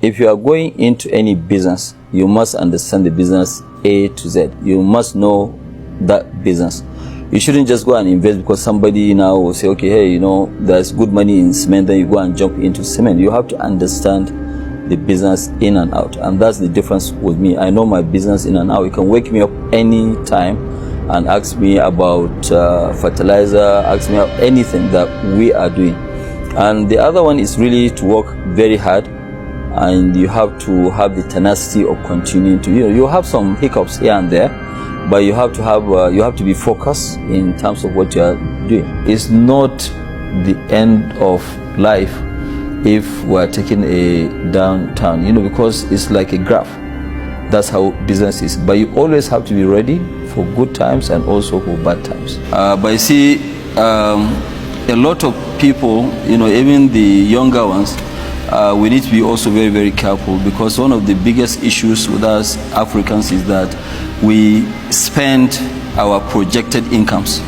if you are going into any business, you must understand the business A to Z. You must know that business. You shouldn't just go and invest because somebody now will say, okay, hey, you know, there's good money in cement, then you go and jump into cement. You have to understand the business in and out, and that's the difference with me. I know my business in and out. You can wake me up any time and ask me about fertilizer, ask me about anything that we are doing. And the other one is really to work very hard, and you have to have the tenacity of continuing to, you have some hiccups here and there, but you have to be focused in terms of what you are doing. It's not the end of life if we're taking a downturn, because it's like a graph. That's how business is. But you always have to be ready for good times and also for bad times. But you see, a lot of people, even the younger ones, we need to be also very, very careful, because one of the biggest issues with us Africans is that we spend our projected incomes.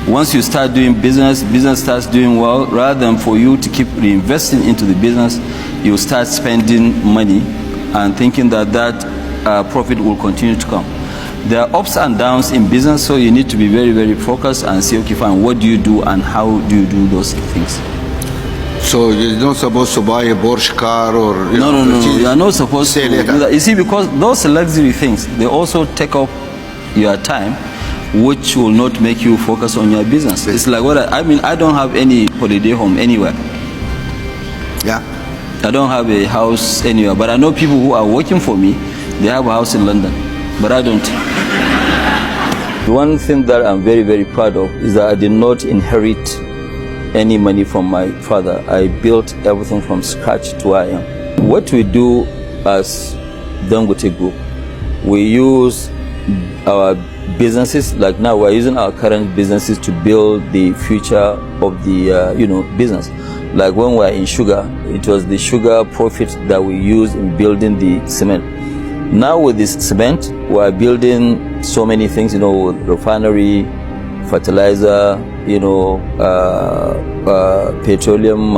Once you start doing business starts doing well, rather than for you to keep reinvesting into the business, you start spending money and thinking that profit will continue to come. There are ups and downs in business, so you need to be very, very focused and say, okay, fine, what do you do and how do you do those things? So you're not supposed to buy a Porsche car or... No, you are not supposed to do that. You see, because those luxury things, they also take up your time, which will not make you focus on your business. It's like I don't have any holiday home anywhere. Yeah. I don't have a house anywhere, but I know people who are working for me, they have a house in London, but I don't. The one thing that I'm very, very proud of is that I did not inherit any money from my father. I built everything from scratch to where I am. What we do as Dangote Group, we use our businesses, like now we're using our current businesses to build the future of the business. Like when we're in sugar, it was the sugar profit that we used in building the cement. Now with this cement, we're building so many things, refinery, fertilizer, petroleum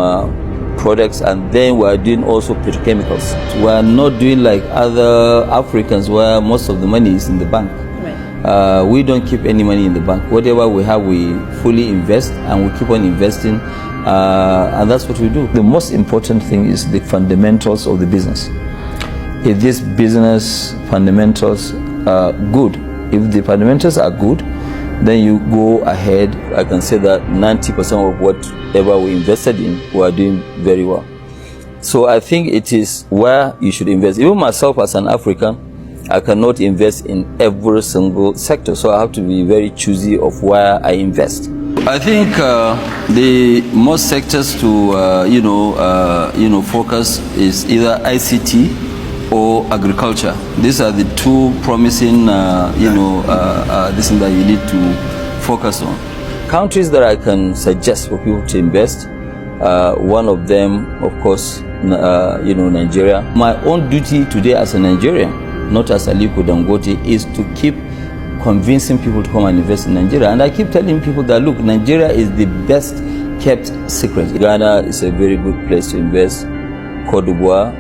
products, and then we're doing also petrochemicals. We're not doing like other Africans where most of the money is in the bank. Right. We don't keep any money in the bank. Whatever we have, we fully invest, and we keep on investing, and that's what we do. The most important thing is the fundamentals of the business. If this business fundamentals are good, if the fundamentals are good, then you go ahead. I can say that 90% of whatever we invested in, we are doing very well. So I think it is where you should invest. Even myself as an African, I cannot invest in every single sector, so I have to be very choosy of where I invest. I think the most sectors to focus is either ICT or agriculture. These are the two promising this thing that you need to focus on. Countries that I can suggest for people to invest, one of them, of course, Nigeria. My own duty today as a Nigerian, not as Aliko Dangote, is to keep convincing people to come and invest in Nigeria. And I keep telling people that, look, Nigeria is the best kept secret. Ghana is a very good place to invest. Cote d'Ivoire,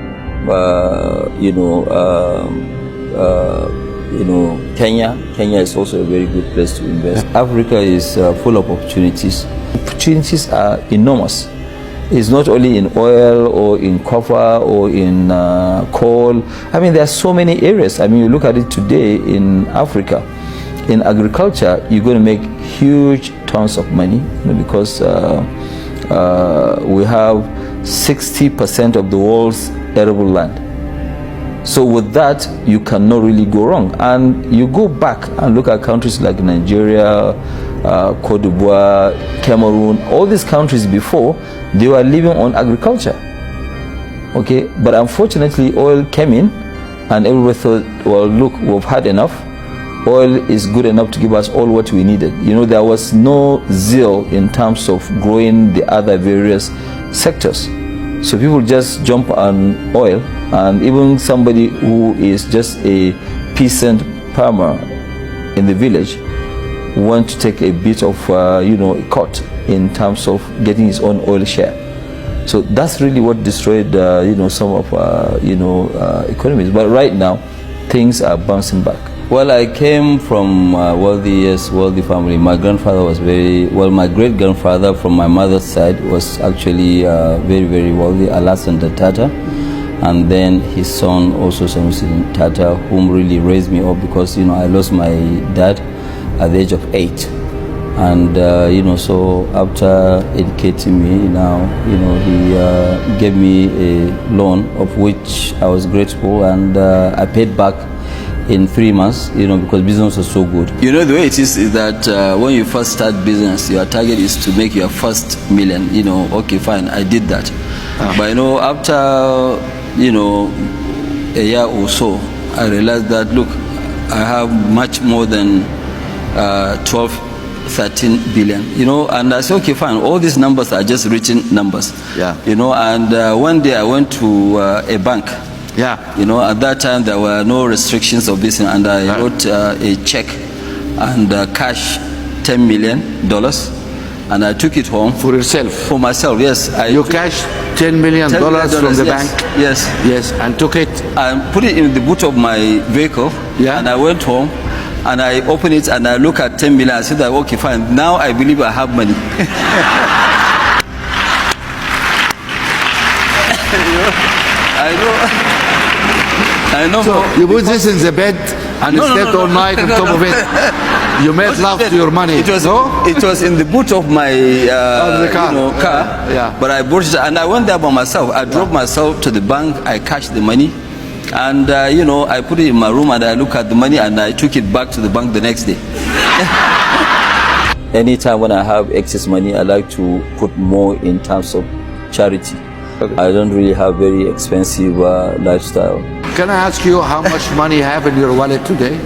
Kenya is also a very good place to invest. Africa is full of opportunities. Opportunities are enormous. It's not only in oil or in copper or in coal. I mean, there are so many areas. I mean, you look at it today in Africa. In agriculture, you're going to make huge tons of money, because we have 60% of the world's arable land. So with that, you cannot really go wrong. And you go back and look at countries like Nigeria, Cote d'Ivoire, Cameroon, all these countries before, they were living on agriculture. Okay, but unfortunately, oil came in, and everybody thought, well, look, we've had enough. Oil is good enough to give us all what we needed. There was no zeal in terms of growing the other various sectors. So people just jump on oil, and even somebody who is just a peasant farmer in the village want to take a bit of, cut in terms of getting his own oil share. So that's really what destroyed, some of economies. But right now, things are bouncing back. Well, I came from wealthy family. My grandfather was my great-grandfather from my mother's side was actually very, very wealthy, Alassane Tata. And then his son, also Sanusi Tata, whom really raised me up because, I lost my dad at the age of 8. And, so after educating me, he gave me a loan of which I was grateful, and I paid back in 3 months, because business was so good. The way it is that when you first start business, your target is to make your first million. Okay, fine, I did that. But after a year or so, I realized that, look, I have much more than 12, 13 billion, and I said, okay, fine, all these numbers are just written numbers. Yeah. And one day I went to a bank. Yeah. At that time there were no restrictions of this, and I wrote a check and cash $10 million, and I took it home. For yourself? For myself, yes. You cashed $10 million from the bank? Yes. Yes, and took it? And put it in the boot of my vehicle, and I went home, and I opened it, and I look at 10 million, I said that, okay, fine, now I believe I have money. I know. So you put this in the bed and slept all night on top of it. You made love to your money. It was in the boot of my car. car. Yeah. But I bought it, and I went there by myself. I drove myself to the bank. I cashed the money, and I put it in my room, and I look at the money, and I took it back to the bank the next day. Anytime when I have excess money, I like to put more in terms of charity. Okay. I don't really have very expensive lifestyle. Can I ask you how much money you have in your wallet today?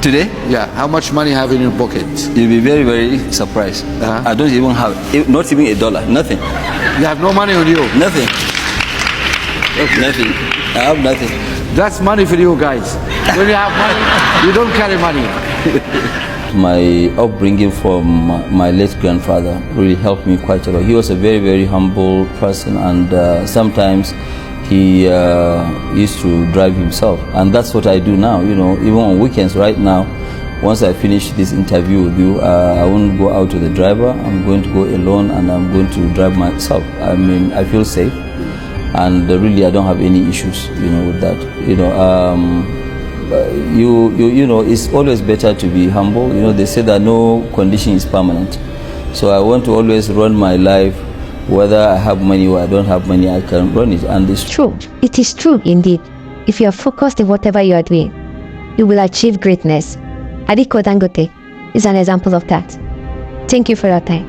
Today? Yeah, how much money you have in your pocket? You'll be very, very surprised. I don't even have, not even $1, nothing. You have no money on you? Nothing. Okay. Nothing. I have nothing. That's money for you guys. When you have money, you don't carry money. My upbringing from my late grandfather really helped me quite a lot. He was a very, very humble person, and sometimes he used to drive himself, and that's what I do now. Even on weekends right now, once I finish this interview with you, I won't go out with the driver. I'm going to go alone, and I'm going to drive myself. I mean, I feel safe, and really I don't have any issues with that. It's always better to be humble. They say that no condition is permanent, so I want to always run my life. Whether I have money or I don't have money, I can run it, and it's true. It is true indeed. If you are focused in whatever you are doing, you will achieve greatness. Aliko Dangote is an example of that. Thank you for your time.